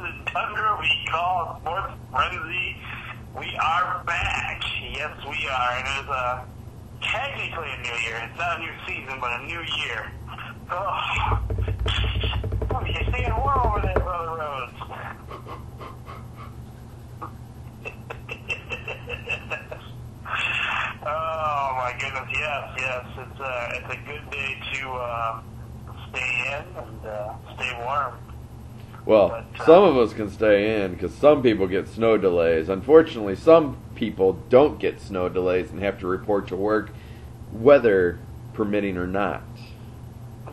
Rose and Tundra. We call Sports Frenzy. We are back. Yes, we are. And it is technically a new year. It's not a new season, but a new year. Oh, you're staying warm over there, Brother Rose. Oh my goodness, yes. It's a good day to stay in and stay warm. Well, some of us can stay in because some people get snow delays. Unfortunately, some people don't get snow delays and have to report to work, weather permitting or not.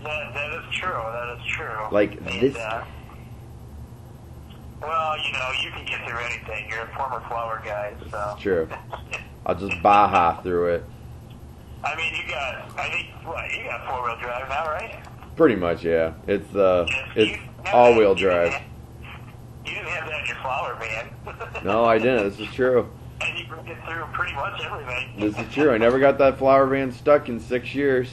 That is true. That is true. Like and, this. Well, you can get through anything. You're a former flower guy, so. It's true. I'll just baja through it. I mean, you got 4-wheel drive now, right? Pretty much, yeah. It's all-wheel drive. You didn't have that in your flower van. No, I didn't. This is true. And you can get through pretty much everything. This is true. I never got that flower van stuck in 6 years.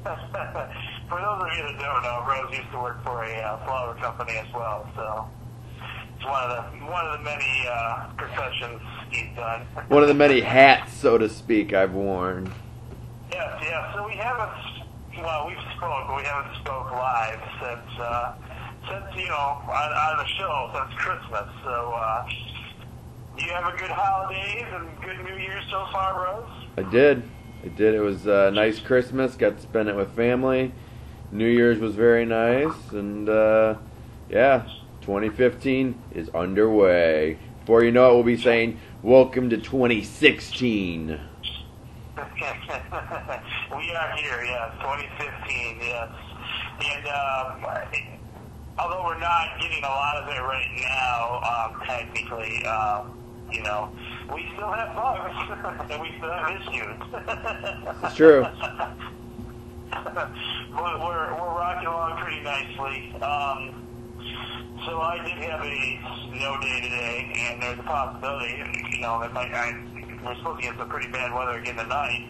For those of you that don't know, Rose used to work for a flower company as well, so it's one of the many professions he's done. One of the many hats, so to speak, I've worn. Yes. So we haven't spoke, but we haven't spoke live since on the show since Christmas. So do you have a good holidays and good New Year so far, Rose? I did. It was a nice Christmas. Got to spend it with family. New Year's was very nice. And, 2015 is underway. Before you know it, we'll be saying, welcome to 2016. We are here, yes, 2015, yes. And although we're not getting a lot of it right now, technically, we still have bugs, and we still have issues. It's true. We're rocking along pretty nicely. So I did have a snow day today, and there's a possibility, we're supposed to get some pretty bad weather again tonight.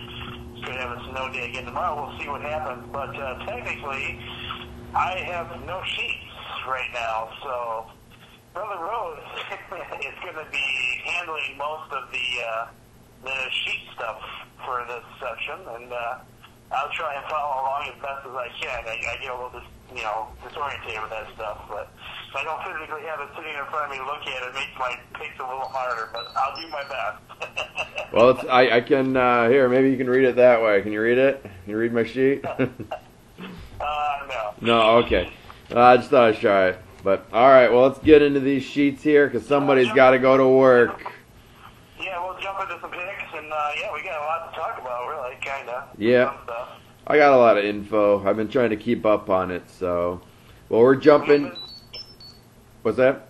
Could have a snow day again tomorrow. We'll see what happens. But technically, I have no sheets right now, so Brother Rose is going to be handling most of the sheet stuff for this section, and I'll try and follow along as best as I can. I get a little disoriented with that stuff, but if I don't physically have it sitting in front of me to look at it, it makes my picks a little harder, but I'll do my best. Well, I can, here, maybe you can read it that way. Can you read it? Can you read my sheet? No. No, okay. I just thought I'd try it. But, alright, well, let's get into these sheets here, because somebody's got to go to work. Yeah, we'll jump into some picks, and we got a lot to talk about, really, kind of. Yeah. I got a lot of info. I've been trying to keep up on it, so. Well, we're jumping. What's that?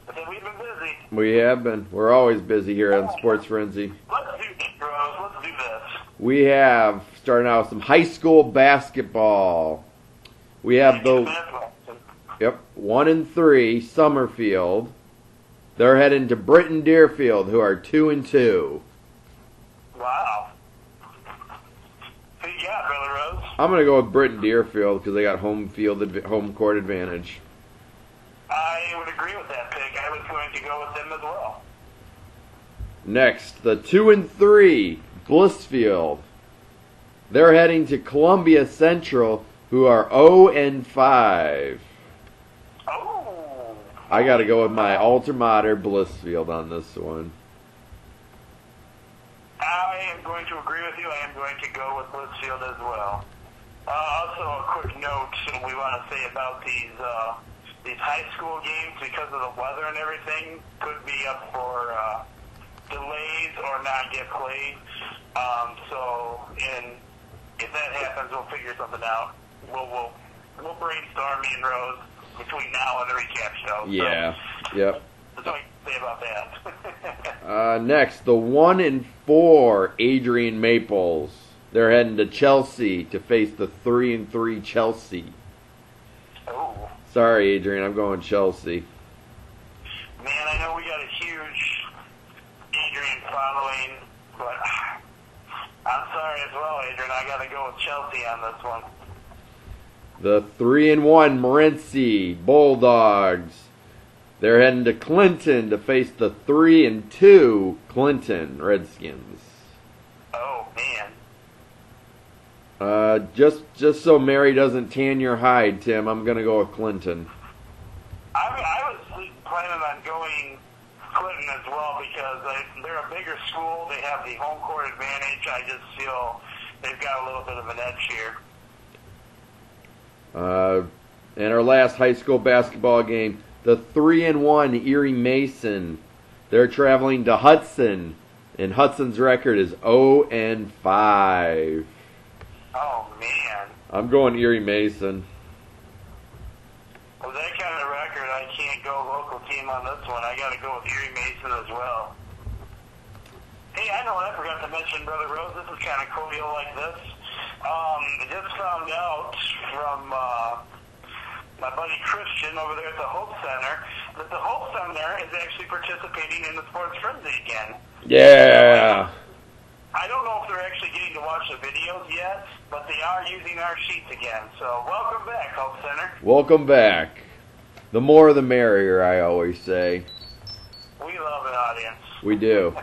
I said we've been busy. We have been. We're always busy here on Sports Frenzy. Let's do this, Rose. Let's do this. We have, starting out with some high school basketball. We have the 1 and 3, Summerfield. They're heading to Britton Deerfield, who are 2-2. Wow. Who you got, Brother Rose? I'm going to go with Britton Deerfield because they got home court advantage. I would agree with that pick. I was going to go with them as well. Next, the 2 and 3, Blissfield. They're heading to Columbia Central, who are 0 and 5. Oh. I got to go with my alter mater, Blissfield, on this one. I am going to agree with you. I am going to go with Blissfield as well. Also, a quick note we want to say about these high school games, because of the weather and everything, could be up for delays or not get played. If that happens, we'll figure something out. We'll brainstorm, me and Rose, between now and the recap show. Yeah. So, Yep. That's all I can say about that. Next, the 1 and 4, Adrian Maples. They're heading to Chelsea to face the 3 and 3 Chelsea. Oh. Sorry, Adrian, I'm going Chelsea. Man, I know we got a huge Adrian following, but I'm sorry as well, Adrian. I got to go with Chelsea on this one. The 3-1 Morenci Bulldogs. They're heading to Clinton to face the 3-2 Clinton Redskins. Oh man. Just so Mary doesn't tan your hide, Tim, I'm gonna go with Clinton. I was planning on going Clinton as well because they're a bigger school. They have the home court advantage. I just feel they've got a little bit of an edge here. And our last high school basketball game, the 3-1 Erie Mason. They're traveling to Hudson, and Hudson's record is 0-5. Oh man. I'm going Erie Mason. With that kind of record, I can't go local team on this one. I got to go with Erie Mason as well. Hey, I know I forgot to mention, Brother Rose. This is kind of cool. You'll like this. I just found out from my buddy Christian over there at the Hope Center that the Hope Center is actually participating in the Sports Frenzy again. Yeah. I don't know if they're actually getting to watch the videos yet, but they are using our sheets again. So welcome back, Hope Center. Welcome back. The more the merrier, I always say. We love an audience. We do.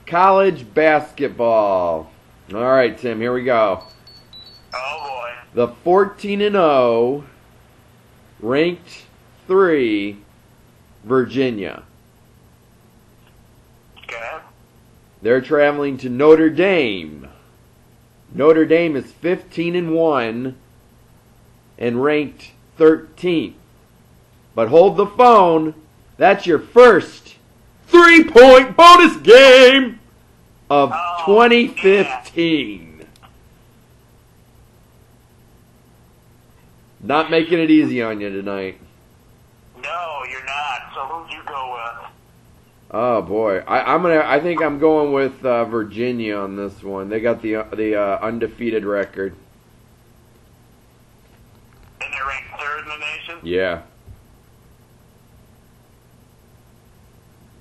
College basketball. All right, Tim, here we go. Oh, boy. The 14-0, ranked 3, Virginia. Okay. They're traveling to Notre Dame. Notre Dame is 15-1 and ranked 13th. But hold the phone. That's your first 3-point bonus game of 2015. Not making it easy on you tonight. No, you're not. So who'd you go with? Oh boy, I think I'm going with Virginia on this one. They got the undefeated record. And they're ranked 3rd in the nation? Yeah.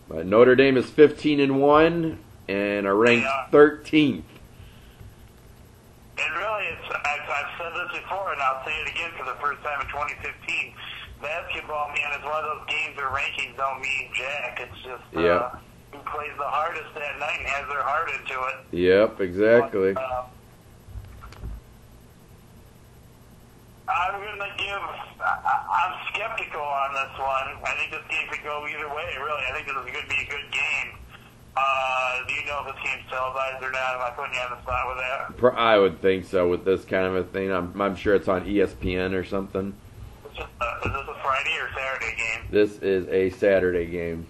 But Notre Dame is 15-1 and are ranked 13th. And really, I've said this before, and I'll say it again for the first time in 2015. Basketball, man, is one of those games where rankings don't mean jack. It's just who plays the hardest that night and has their heart into it. Yep, exactly. But, I'm going to give... I'm skeptical on this one. I think this game could go either way, really. I think this is going to be a good game. Do you know if this game's televised or not? Am I putting you on the spot with that? I would think so with this kind of a thing. I'm sure it's on ESPN or something. Is this a Friday or Saturday game? This is a Saturday game.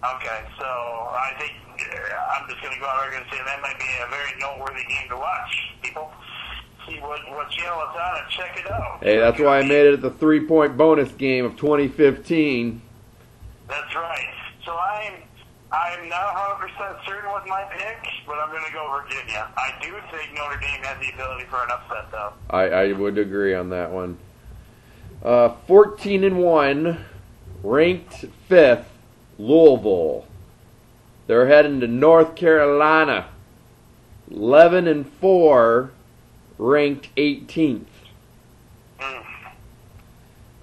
Okay, so I think I'm just going to go out there and say that might be a very noteworthy game to watch. People, see what channel it's on and check it out. Hey, that's why I made it the 3-point bonus game of 2015. That's right. So I'm not 100% certain with my pick, but I'm going to go Virginia. I do think Notre Dame has the ability for an upset, though. I would agree on that one. 14-1, ranked 5th, Louisville. They're heading to North Carolina. 11-4, ranked 18th.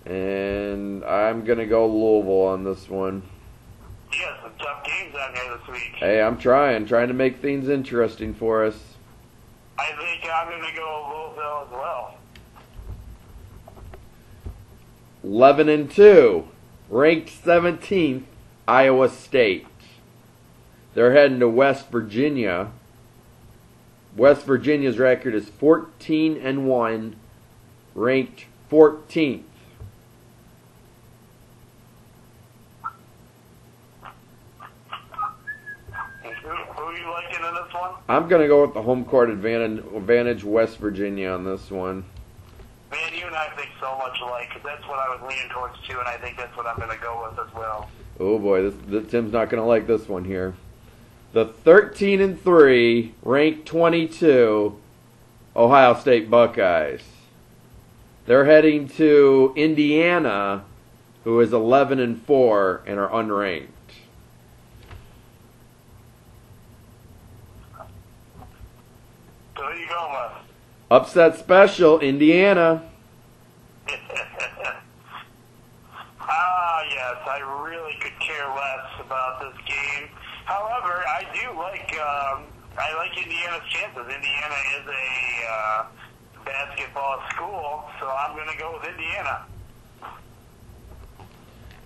And I'm going to go Louisville on this one. You got some tough games out there this week. Hey, I'm trying to make things interesting for us. I think I'm going to go Louisville as well. 11-2, ranked 17th, Iowa State. They're heading to West Virginia. West Virginia's record is 14-1, ranked 14th. Who are you liking in this one? I'm going to go with the home court advantage West Virginia on this one. Man, you and I think so much alike, because that's what I was leaning towards too, and I think that's what I'm going to go with as well. Oh boy, Tim's not going to like this one here. The 13-3, ranked 22, Ohio State Buckeyes. They're heading to Indiana, who is 11-4 and are unranked. So who are you going with? Upset special, Indiana. Yes, I really could care less about this game. However, I do like Indiana's chances. Indiana is a basketball school, so I'm going to go with Indiana.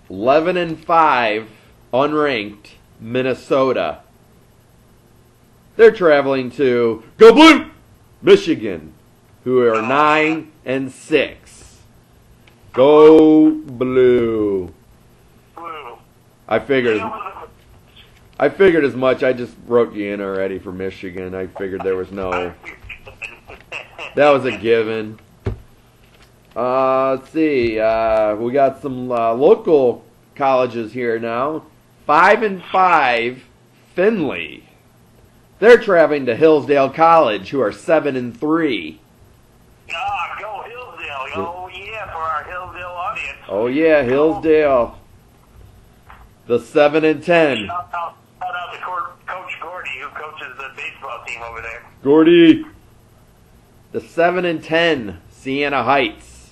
11-5, unranked Minnesota. They're traveling to Go Blue, Michigan, who are 9-6. Go Blue. Blue. I figured as much. I just wrote you in already for Michigan. I figured there was no. That was a given. Let's see. We got some local colleges here now. 5-5, Findlay. They're traveling to Hillsdale College, who are 7-3. Go Hillsdale. Oh, yeah, for our Hillsdale audience. Oh, yeah, Hillsdale. The 7-10. Shout out to Coach Gordy, who coaches the baseball team over there. Gordy. The 7-10, Siena Heights.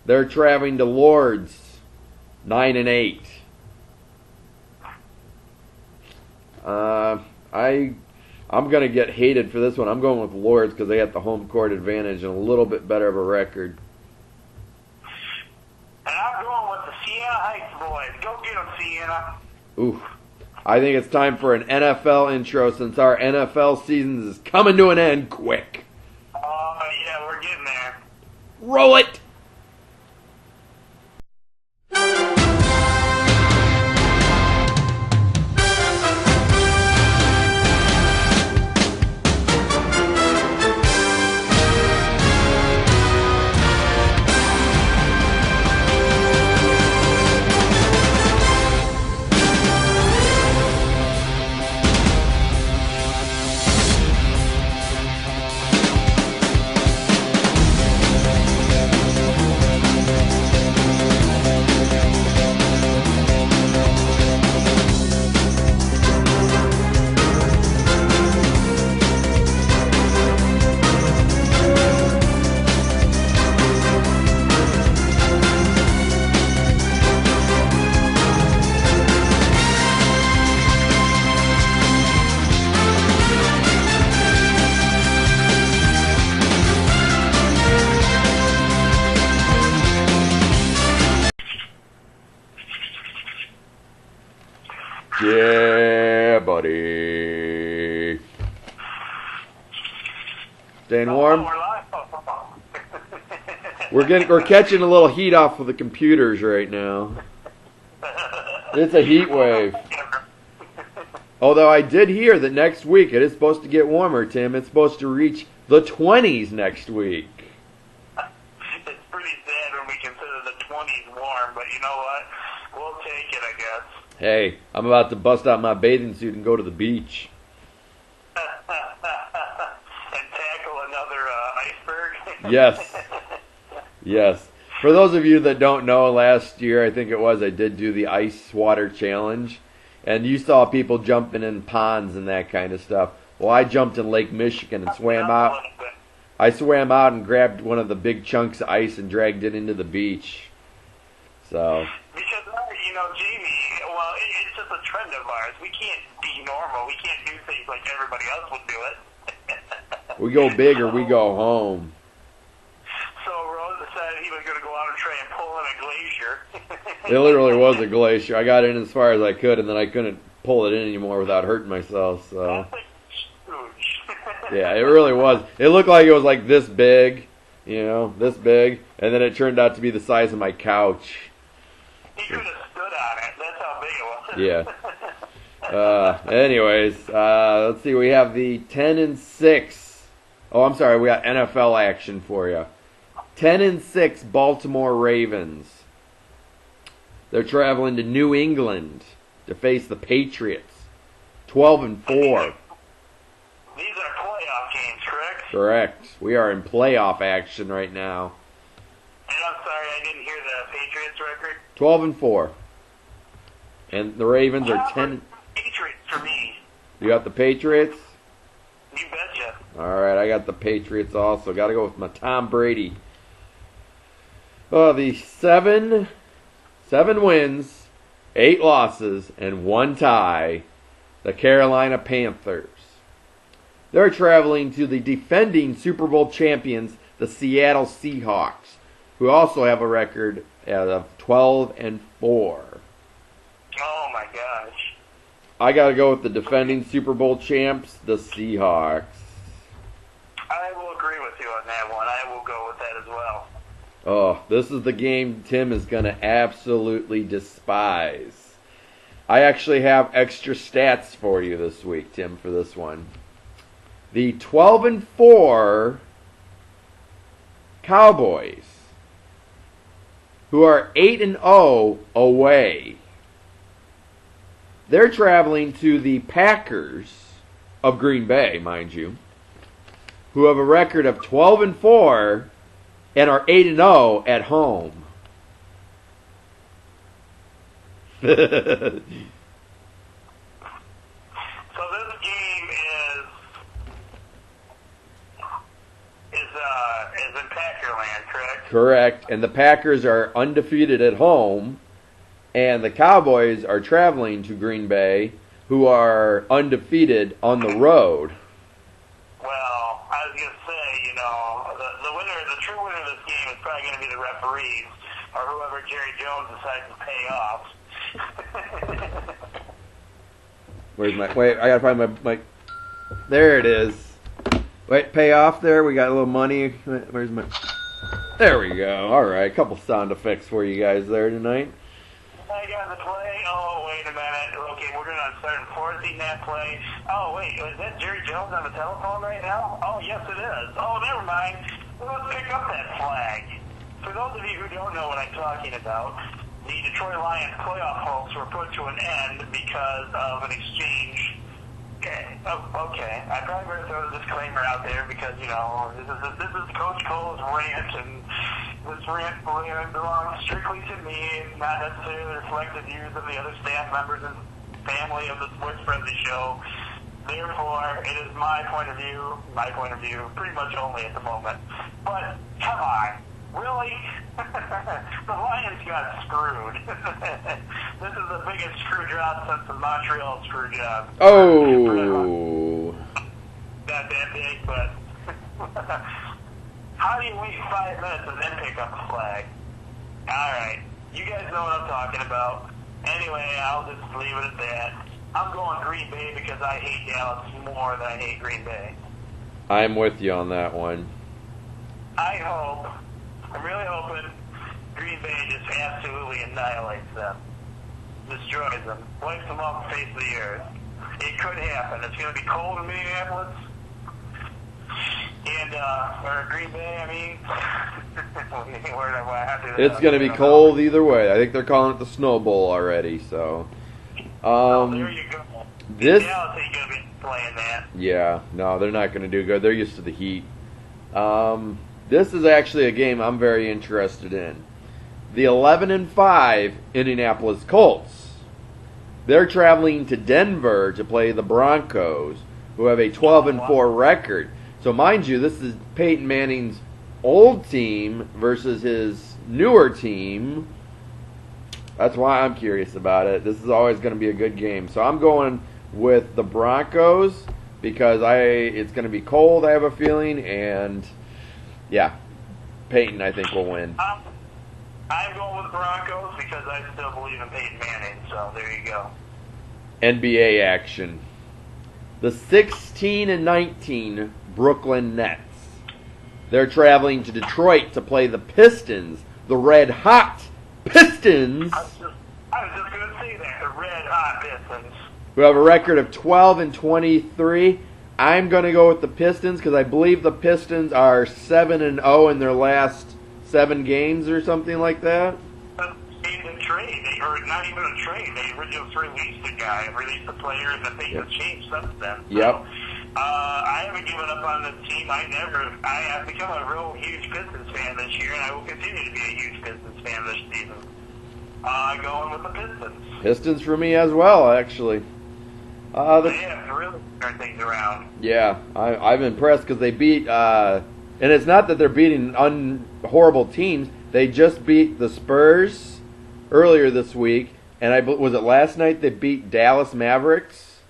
They're traveling to Lourdes, 9-8. I'm going to get hated for this one. I'm going with Lourdes because they got the home court advantage and a little bit better of a record. And I'm going with the Siena Heights boys. Go get them, Siena. Ooh. I think it's time for an NFL intro since our NFL season is coming to an end quick. Oh, yeah, we're getting there. Roll it! Yeah, buddy. Staying warm? We're catching a little heat off of the computers right now. It's a heat wave. Although I did hear that next week it is supposed to get warmer, Tim. It's supposed to reach the 20s next week. It's pretty sad when we consider the 20s warm, but you know what? We'll take it, I guess. Hey, I'm about to bust out my bathing suit and go to the beach. And tackle another iceberg? Yes. Yes. For those of you that don't know, last year, I think it was, I did do the ice water challenge. And you saw people jumping in ponds and that kind of stuff. Well, I jumped in Lake Michigan and swam out. I swam out and grabbed one of the big chunks of ice and dragged it into the beach. So. Because, Jamie, well, it's just a trend of ours. We can't be normal. We can't do things like everybody else would do it. We go big or we go home. So Rose decided he was going to go out and try and pull in a glacier. It literally was a glacier. I got in as far as I could, and then I couldn't pull it in anymore without hurting myself. So. Yeah, it really was. It looked like it was like this big, this big, and then it turned out to be the size of my couch. He could have stood on it. That's how big it was. Yeah. Anyways, let's see. We have the 10-6. Oh, I'm sorry. We got NFL action for you. 10-6 Baltimore Ravens. They're traveling to New England to face the Patriots. 12-4. These are playoff games, correct? Correct. We are in playoff action right now. And I'm sorry, I didn't hear the Patriots record. 12-4. And the Ravens are 10. Patriots for me. You got the Patriots? You betcha. All right, I got the Patriots also. Got to go with my Tom Brady. Oh, the seven wins, 8 losses, and 1 tie. The Carolina Panthers. They're traveling to the defending Super Bowl champions, the Seattle Seahawks, who also have a record of 12-4. Oh my gosh. I got to go with the defending Super Bowl champs, the Seahawks. I will agree with you on that one. I will go with that as well. Oh, this is the game Tim is going to absolutely despise. I actually have extra stats for you this week, Tim, for this one. The 12-4 Cowboys, who are 8-0 away. They're traveling to the Packers of Green Bay, mind you, who have a record of 12-4 and are 8-0 at home. So this game is in Packerland, correct? Correct. And the Packers are undefeated at home, and the Cowboys are traveling to Green Bay, who are undefeated on the road. Well, I was going to say, the true winner of this game is probably going to be the referees or whoever Jerry Jones decides to pay off. Where's my... Wait, I got to find my... There it is. Wait, pay off there. We got a little money. Where's my... There we go. All right, a couple sound effects for you guys there tonight. I got the play. Oh, wait a minute. Okay, we're going to start enforcing that play. Oh, wait, is that Jerry Jones on the telephone right now? Oh, yes, it is. Oh, never mind. Let's pick up that flag. For those of you who don't know what I'm talking about, the Detroit Lions playoff hopes were put to an end because of an exchange. Okay. I probably better throw a disclaimer out there because, this is Coach Cole's rant, and this rant belongs strictly to me and not necessarily reflect the views of the other staff members and family of the Sports Frenzy show. Therefore, it is my point of view, pretty much only at the moment. But, come on. Really? The Lions got screwed. This is the biggest screw job since the Montreal screw job. Oh. Not that big, but how do you wait 5 minutes and then pick up a flag? Alright, you guys know what I'm talking about. Anyway, I'll just leave it at that. I'm going Green Bay because I hate Dallas more than I hate Green Bay. I'm with you on that one. I'm really hoping Green Bay just absolutely annihilates them, destroys them, wipes them off the face of the earth. It could happen. It's going to be cold in Minneapolis, and or Green Bay. I mean, it's going to be cold either way. I think they're calling it the Snow Bowl already. So, there you go. This Dallas ain't going to be playing that. Yeah, no, they're not going to do good. They're used to the heat. This is actually a game I'm very interested in. The 11-5 Indianapolis Colts. They're traveling to Denver to play the Broncos, who have a 12-4 record. So mind you, this is Peyton Manning's old team versus his newer team. That's why I'm curious about it. This is always going to be a good game. So I'm going with the Broncos because it's going to be cold, I have a feeling, and yeah, Peyton, I think, will win. I'm going with Broncos because I still believe in Peyton Manning, so there you go. NBA action. The 16-19 Brooklyn Nets. They're traveling to Detroit to play the Pistons, the Red Hot Pistons. I was just going to say that, the Red Hot Pistons. Who have a record of 12-23. I'm going to go with the Pistons because I believe the Pistons are 7-0 in their last 7 games or something like that. In a trade, or not even a trade, they just released a guy, released a player, and the thing has changed since then. So, yep. I haven't given up on this team. I have become a real huge Pistons fan this year, and I will continue to be a huge Pistons fan this season. Going with the Pistons. Pistons for me as well, actually. They have to really turn things around. Yeah, I'm impressed because they beat, and it's not that they're beating horrible teams. They just beat the Spurs earlier this week, and was it last night they beat Dallas Mavericks?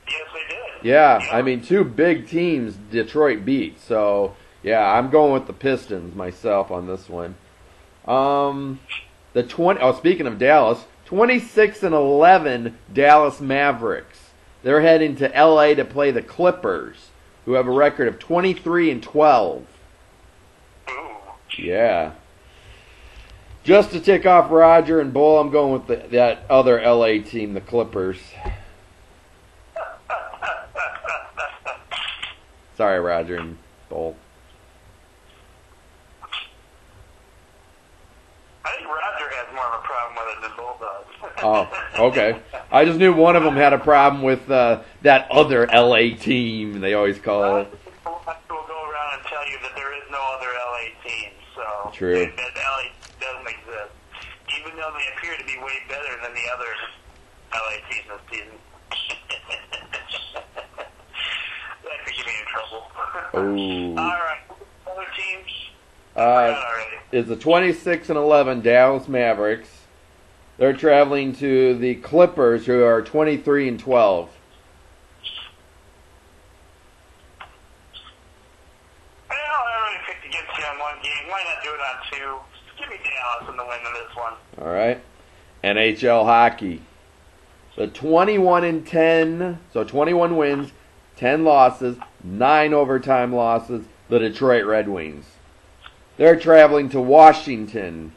Yes, they did. Yeah, I mean, two big teams Detroit beat. So, yeah, I'm going with the Pistons myself on this one. Speaking of Dallas, 26-11 Dallas Mavericks. They're heading to LA to play the Clippers, who have a record of 23-12. Ooh. Yeah. Just to tick off Roger and Bull, I'm going with that other LA team, the Clippers. Sorry, Roger and Bull. I think Roger has more of a problem with it than Bull does. Oh, okay. I just knew one of them had a problem with that other LA team, they always call it. We'll go around and tell you that there is no other LA team, so true. That LA doesn't exist, even though they appear to be way better than the other LA teams this season. That could get me in trouble. Oh. All right, other teams. It's the 26-11 Dallas Mavericks. They're traveling to the Clippers, who are 23-12. Well, I already picked against you on one game. Why not do it on two? Give me Dallas in the win of this one. All right. NHL hockey. The 21-10, so 21 wins, 10 losses, 9 overtime losses, the Detroit Red Wings. They're traveling to Washington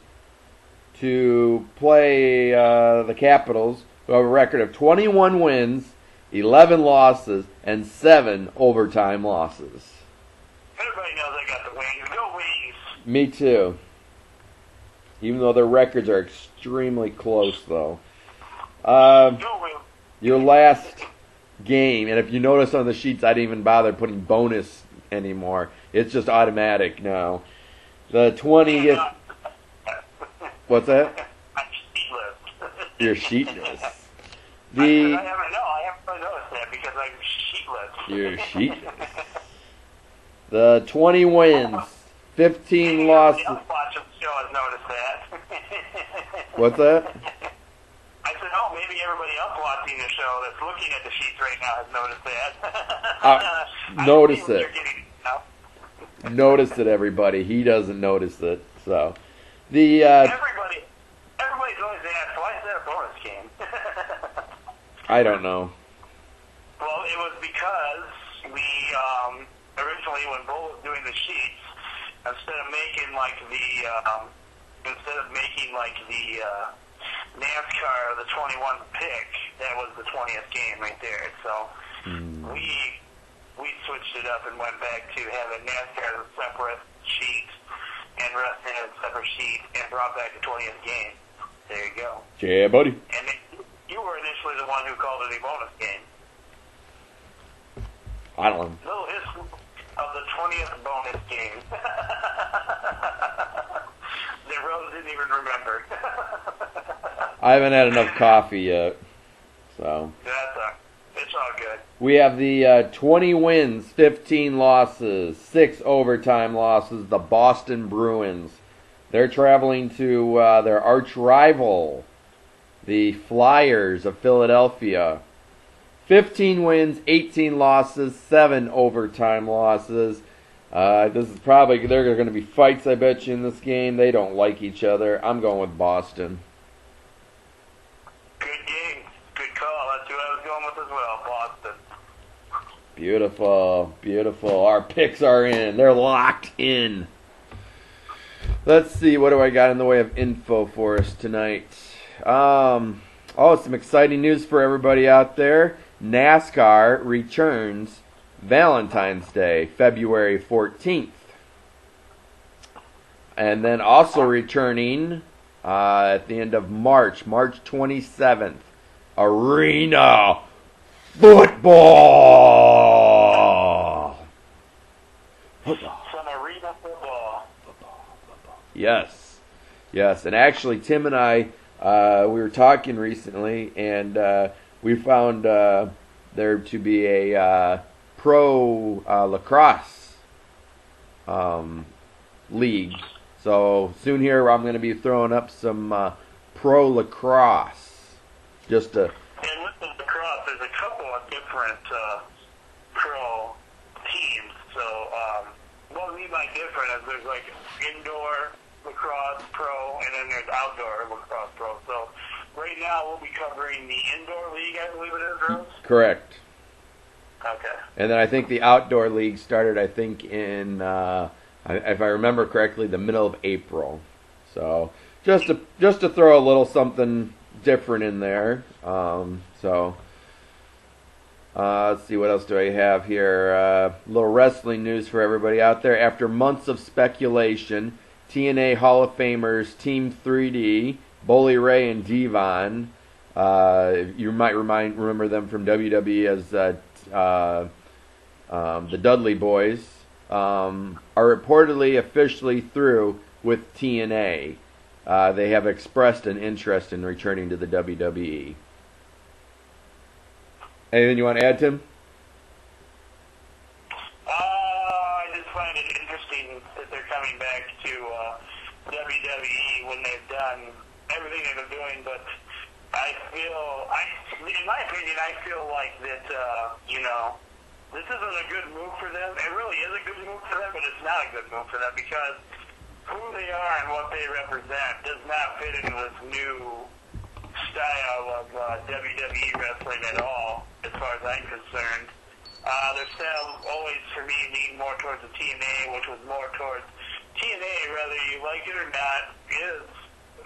to play the Capitals, who have a record of 21 wins, 11 losses, and 7 overtime losses. Everybody knows I got the Wings. Go Wings! Me too. Even though their records are extremely close, though. Go Wings! Your last game, and if you notice on the sheets, I didn't even bother putting bonus anymore. It's just automatic now. The 20th... What's that? I'm sheetless. You're sheetless. I haven't really noticed that because I'm sheetless. You're sheetless. The 20 wins, 15 losses. Else watching the show has noticed that. What's that? I said, maybe everybody else watching the show that's looking at the sheets right now has noticed that. Notice it. Notice it, everybody. He doesn't notice it. So, everybody's always asked, why is that a bonus game? I don't know. Well, it was because we originally, when Bull was doing the sheets, instead of making the NASCAR the 21th pick, that was the 20th game right there. So we switched it up and went back to having NASCAR as a separate sheet and wrestling as a separate sheet and brought back the 20th game. There you go. Yeah, buddy. And you were initially the one who called it a bonus game. I don't know. Little history of the 20th bonus game. The Rose didn't even remember. I haven't had enough coffee yet, so. It's all good. We have the 20 wins, 15 losses, 6 overtime losses, the Boston Bruins. They're traveling to their arch rival, the Flyers of Philadelphia. 15 wins, 18 losses, 7 overtime losses. This is probably, there are going to be fights, I bet you, in this game. They don't like each other. I'm going with Boston. Good game. Good call. That's who I was going with as well, Boston. Beautiful, beautiful. Our picks are in. They're locked in. Let's see, what do I got in the way of info for us tonight? Some exciting news for everybody out there. NASCAR returns Valentine's Day, February 14th. And then also returning at the end of March 27th, Arena Football. Some arena football. Yes. And actually, Tim and I, we were talking recently, and we found there to be a pro lacrosse league. So soon here I'm going to be throwing up some pro lacrosse. Just to... And with the lacrosse, there's a couple of different pro teams. So what we might different is there's like indoor lacrosse pro, and then there's outdoor lacrosse pro. So right now we'll be covering the indoor league, I believe it is, Rose? Correct. Okay. And then I think the outdoor league started, I think, in, if I remember correctly, the middle of April. So just to throw a little something different in there. Let's see, what else do I have here? A little wrestling news for everybody out there. After months of speculation, TNA Hall of Famers Team 3D, Bully Ray and Devon, you might remember them from WWE as the Dudley Boys, are reportedly officially through with TNA. They have expressed an interest in returning to the WWE. Anything you want to add, Tim? I just find it interesting that they're coming back to WWE when they've done everything they've been doing, but in my opinion, I feel like that, this isn't a good move for them. It really is a good move for them, but it's not a good move for them because who they are and what they represent does not fit into this new style of WWE wrestling at all, as far as I'm concerned. Their style always, for me, leaned more towards the TNA, which was more towards TNA, whether you like it or not, is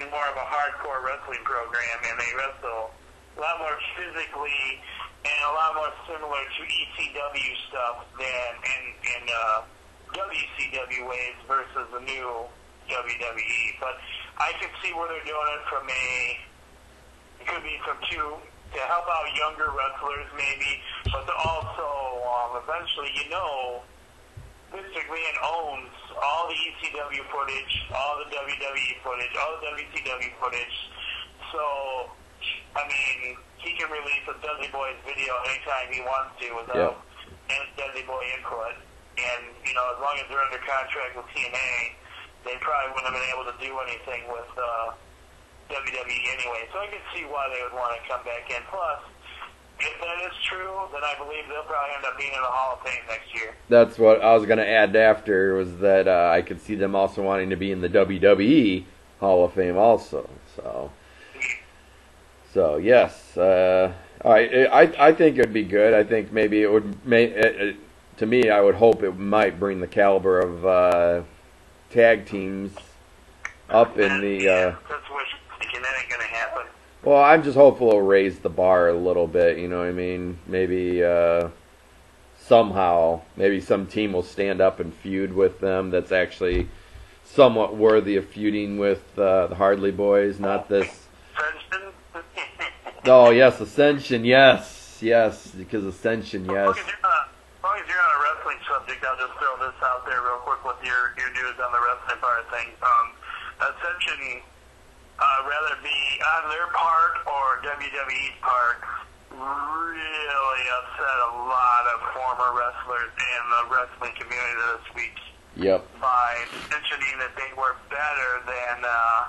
more of a hardcore wrestling program, and they wrestle a lot more physically and a lot more similar to ECW stuff than in WCW ways versus the new WWE. But I can see where they're doing it it could be to help out younger wrestlers maybe, but to also eventually, Mr. Glenn owns all the ECW footage, all the WWE footage, all the WCW footage. So, he can release a Dudley Boys video anytime he wants to without any Dudley Boy input. And, as long as they're under contract with TNA, they probably wouldn't have been able to do anything with WWE anyway. So I can see why they would want to come back in. Plus, if that is true, then I believe they'll probably end up being in the Hall of Fame next year. That's what I was going to add after, was that I could see them also wanting to be in the WWE Hall of Fame also. So yes. I think it would be good. I think maybe it would, to me, I would hope it might bring the caliber of tag teams up in the... that's what you're thinking. That ain't going to happen. Well, I'm just hopeful it'll raise the bar a little bit, you know what I mean? Maybe somehow, maybe some team will stand up and feud with them that's actually somewhat worthy of feuding with the Hardley Boys, not this... Ascension? Oh, yes, Ascension, yes, because Ascension, yes. As long as you're on a wrestling subject, I'll just throw this out there real quick with your news on the wrestling part of things. Ascension... whether it be on their part or WWE's part, really upset a lot of former wrestlers in the wrestling community this week. Yep. By mentioning that they were better than the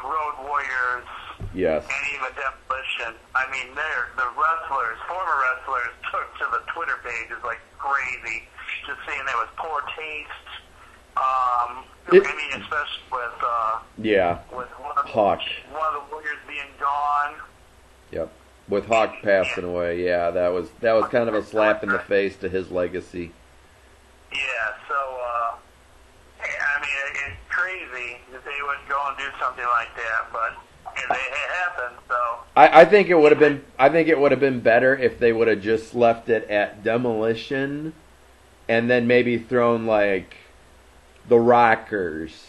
Road Warriors. Yes. And even Demolition. The wrestlers, former wrestlers, took to the Twitter pages like crazy, just saying there was poor taste. Especially with Hawk. One of the Warriors being gone. Yep. With Hawk passing away, that was kind of a slap in the face to his legacy. Yeah, so it's crazy that they would go and do something like that, but it happened. So I think it would have been better if they would have just left it at Demolition, and then maybe thrown like the Rockers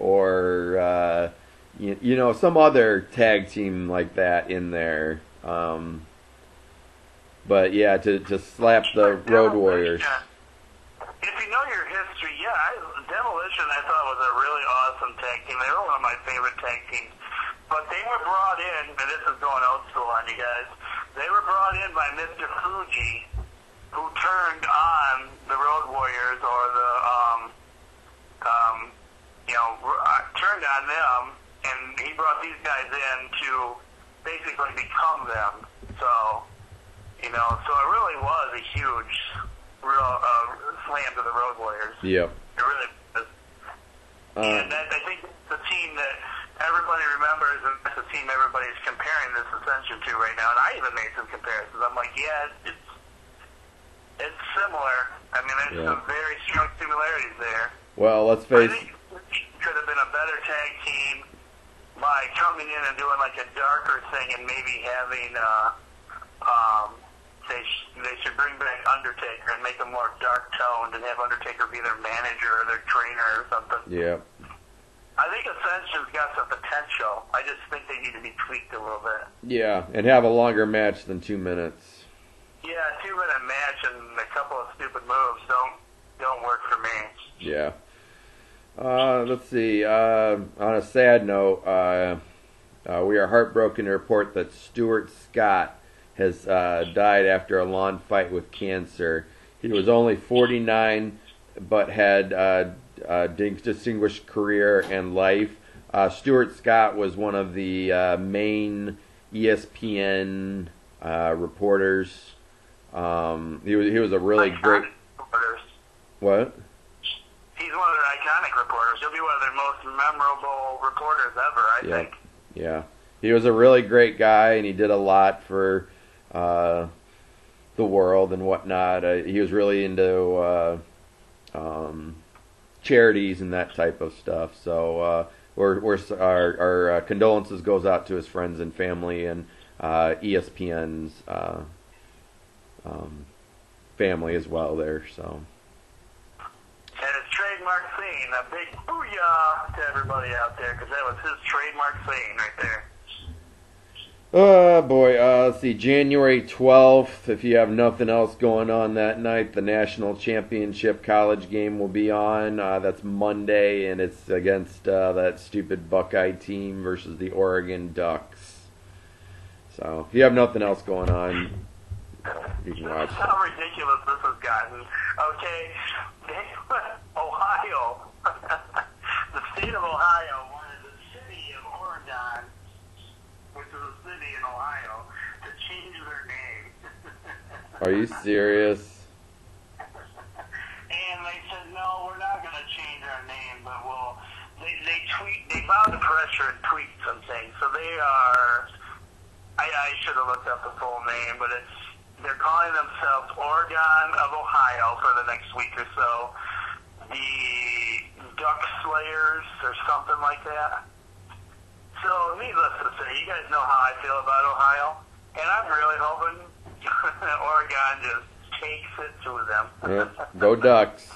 or some other tag team like that in there. But yeah, to slap the Road Warriors. If you know your history, Demolition I thought was a really awesome tag team. They were one of my favorite tag teams. But they were brought in, and this is going old school on you guys, They were brought in by Mr. Fuji, who turned on the Road Warriors, or the, turned on them, and he brought these guys in to basically become them. So, so it really was a huge slam to the Road Warriors. Yep. It really was. And I think the team that everybody remembers, and it's the team everybody's comparing this Ascension to right now, and I even made some comparisons. I'm like, yeah, it's similar. I mean, there's some very strong similarities there. Well, let's face it. I think it could have been a better tag team by coming in and doing like a darker thing, and maybe having they should bring back Undertaker and make them more dark toned, and have Undertaker be their manager or their trainer or something. Yeah. I think Ascension's got some potential. I just think they need to be tweaked a little bit. Yeah, and have a longer match than 2 minutes. Yeah, a 2-minute match and a couple of stupid moves don't work for me. Yeah. Let's see. On a sad note, we are heartbroken to report that Stuart Scott has died after a long fight with cancer. He was only 49, but had a distinguished career and life. Stuart Scott was one of the main ESPN reporters. He was a really great. Reporters. What? He's one of their iconic reporters. He'll be one of their most memorable reporters ever, I think. Yeah. He was a really great guy, and he did a lot for the world and whatnot. He was really into charities and that type of stuff. So our condolences goes out to his friends and family and ESPN's family as well there. So. And his trademark scene, a big booyah to everybody out there, because that was his trademark scene right there. Oh, boy. Let's see. January 12th, if you have nothing else going on that night, the National Championship College game will be on. That's Monday, and it's against that stupid Buckeye team versus the Oregon Ducks. So, if you have nothing else going on, you can watch. This is how ridiculous this has gotten. Okay, Ohio, the state of Ohio wanted the city of Oregon, which is a city in Ohio, to change their name. Are you serious? And they said, no, we're not going to change our name, but they found the pressure and tweaked some things. So they are, I should have looked up the full name, but they're calling themselves Oregon of Ohio for the next week or so. The Duck Slayers or something like that. So, needless to say, you guys know how I feel about Ohio. And I'm really hoping Oregon just takes it to them. Yeah, go Ducks.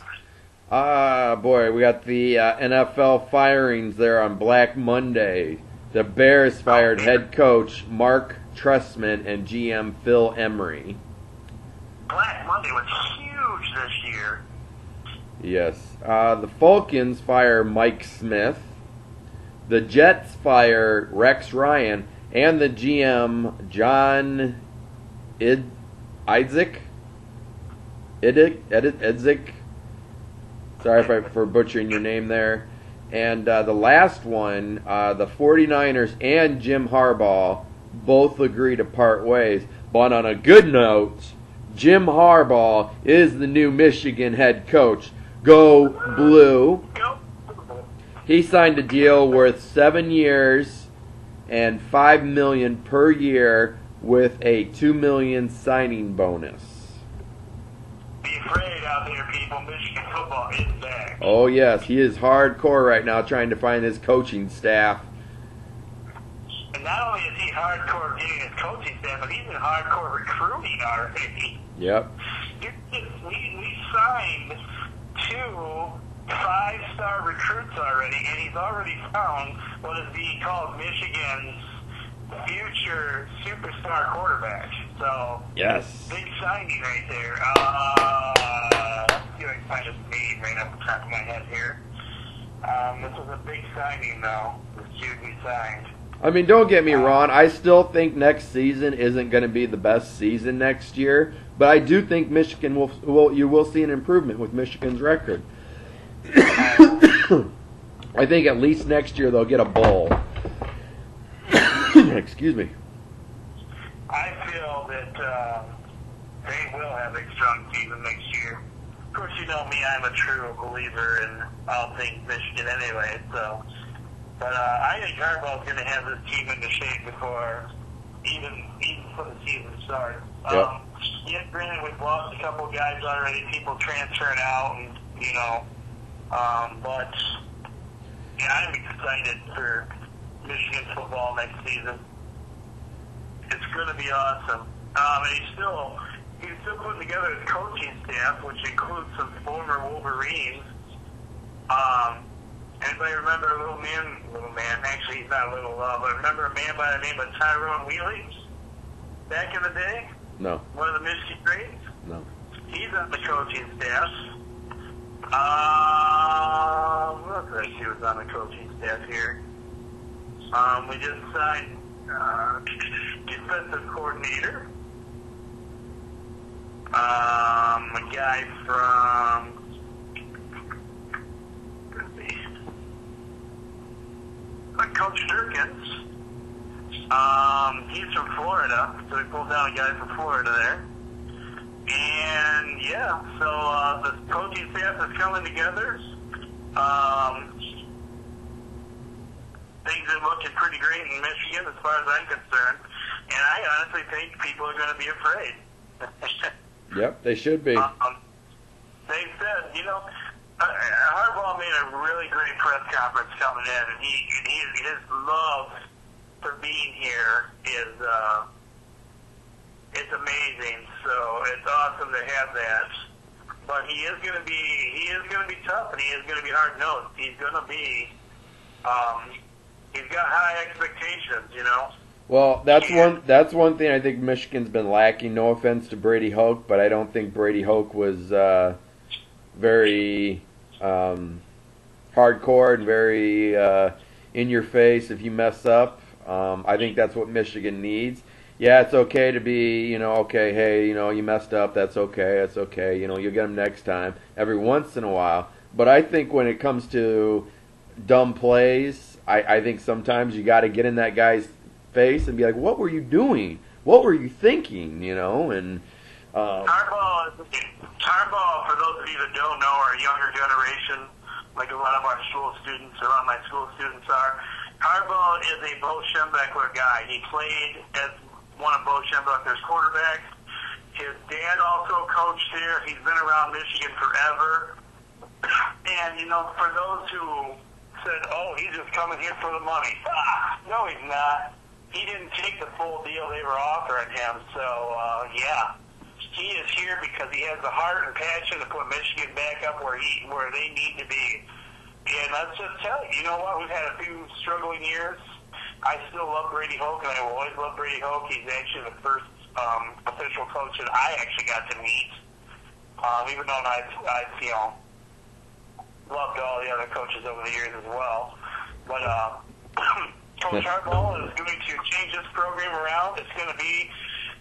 Boy, we got the NFL firings there on Black Monday. The Bears fired head coach Mark Trestman and GM Phil Emery. Black Monday was huge this year. Yes. The Falcons fire Mike Smith. The Jets fire Rex Ryan. And the GM John Idzik. Sorry for butchering your name there. And the last one, the 49ers and Jim Harbaugh both agree to part ways. But on a good note, Jim Harbaugh is the new Michigan head coach. Go Blue. He signed a deal worth 7 years and $5 million per year with a $2 million signing bonus. Be afraid out there, people. Michigan football is back. Oh, yes. He is hardcore right now trying to find his coaching staff. And not only is he hardcore getting his coaching staff, but he's in hardcore recruiting already. Yep. We signed 2 5-star recruits already, and he's already found what is being called Michigan's future superstar quarterback. So, yes. Big signing right there. Let's see if I can find his name right off the top of my head here. This was a big signing, though. This dude we signed. I mean, don't get me wrong. I still think next season isn't going to be the best season next year, but I do think Michigan you will see an improvement with Michigan's record. I think at least next year they'll get a bowl. Excuse me. I feel that they will have a strong season next year. Of course, you know me, I'm a true believer in all things Michigan anyway, so. But I think Harbaugh's going to have this team into shape before even before the season starts. Yep. Yes, granted, we've lost a couple of guys already, people transferring out, and but yeah, I'm excited for Michigan football next season. It's going to be awesome. And he's still putting together his coaching staff, which includes some former Wolverines. Anybody remember a little man, actually he's not a little, but remember a man by the name of Tyrone Wheatley back in the day? No. One of the Michigan greats? No. He's on the coaching staff. What else did I see was on the coaching staff here? We just signed defensive coordinator. A guy from Coach Durkins. He's from Florida, so we pulled down a guy from Florida there. And yeah, so the coaching staff is coming together. Things are looking pretty great in Michigan as far as I'm concerned. And I honestly think people are going to be afraid. Yep, they should be. They said, Harbaugh made a really great press conference coming in, and his love for being here is it's amazing. So it's awesome to have that. But he is going to be tough, and he is going to be hard nosed. He's going to be he's got high expectations, Well, that's one thing I think Michigan's been lacking. No offense to Brady Hoke, but I don't think Brady Hoke was very hardcore and very in your face if you mess up. I think that's what Michigan needs. Yeah, it's okay to be, okay, hey, you messed up, that's okay, you'll get them next time, every once in a while. But I think when it comes to dumb plays, I think sometimes you got to get in that guy's face and be like, what were you doing? What were you thinking? And Harbaugh, for those of you that don't know, are a younger generation, like a lot of our school students, a lot of my school students are. Harbaugh is a Bo Schembechler guy. He played as one of Bo Schembechler's quarterbacks. His dad also coached there. He's been around Michigan forever. And, for those who said, oh, he's just coming here for the money. No, he's not. He didn't take the full deal they were offering him. So, yeah. He is here because he has the heart and passion to put Michigan back up where they need to be. And let's just tell you, you know what? We've had a few struggling years. I still love Brady Hoke, and I will always love Brady Hoke. He's actually the first official coach that I actually got to meet, even though I've loved all the other coaches over the years as well. But Coach Harbaugh is going to change this program around.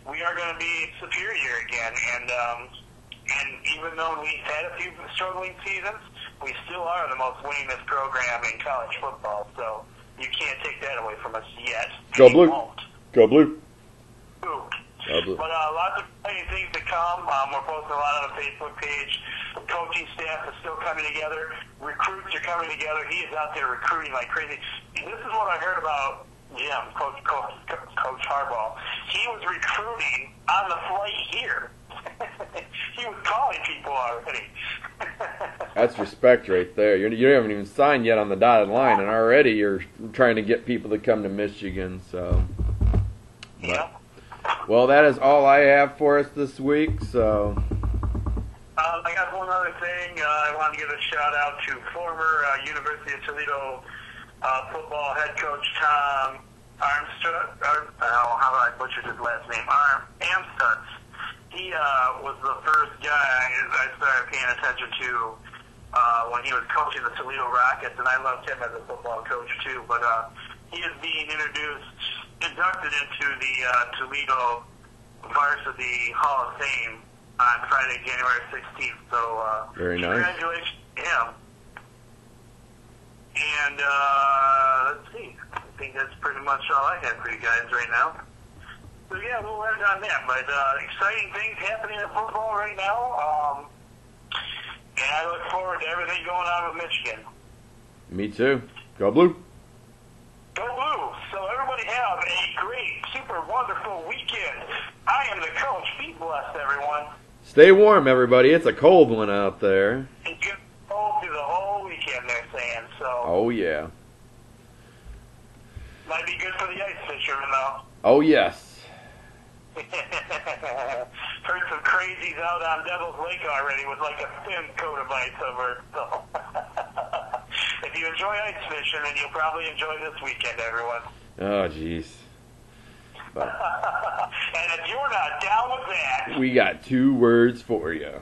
We are going to be superior again, and even though we've had a few struggling seasons, we still are the most winningest program in college football. So you can't take that away from us yet. Go Blue. Go Blue. Go Blue. But lots of exciting things to come. We're posting a lot on the Facebook page. The coaching staff is still coming together. Recruits are coming together. He is out there recruiting like crazy. This is what I heard about Jim, Coach Harbaugh. He was recruiting on the flight here. He was calling people already. That's respect right there. You haven't even signed yet on the dotted line, and already you're trying to get people to come to Michigan. So, yeah. Well, that is all I have for us this week. So, I got one other thing. I want to give a shout out to former University of Toledo football head coach Tom Armstead. How do I butcher his last name? Armstead. He was the first guy I started paying attention to when he was coaching the Toledo Rockets, and I loved him as a football coach too. But he is being inducted into the Toledo Varsity Hall of Fame on Friday, January 16th. So very nice. Congratulations to him. And let's see. I think that's pretty much all I have for you guys right now. So yeah, we'll end on that. But exciting things happening in football right now. And I look forward to everything going on with Michigan. Me too. Go Blue. Go Blue. So everybody have a great, super wonderful weekend. I am the coach. Be blessed, everyone. Stay warm, everybody. It's a cold one out there. It's going to be cold through the whole weekend, they're saying. So. Oh, yeah. Might be good for the ice fishermen, though. Oh, yes. Heard some crazies out on Devil's Lake already with like a thin coat of ice over it. So. If you enjoy ice fishing, then you'll probably enjoy this weekend, everyone. Oh, jeez. And if you're not down with that, we got 2 words for you.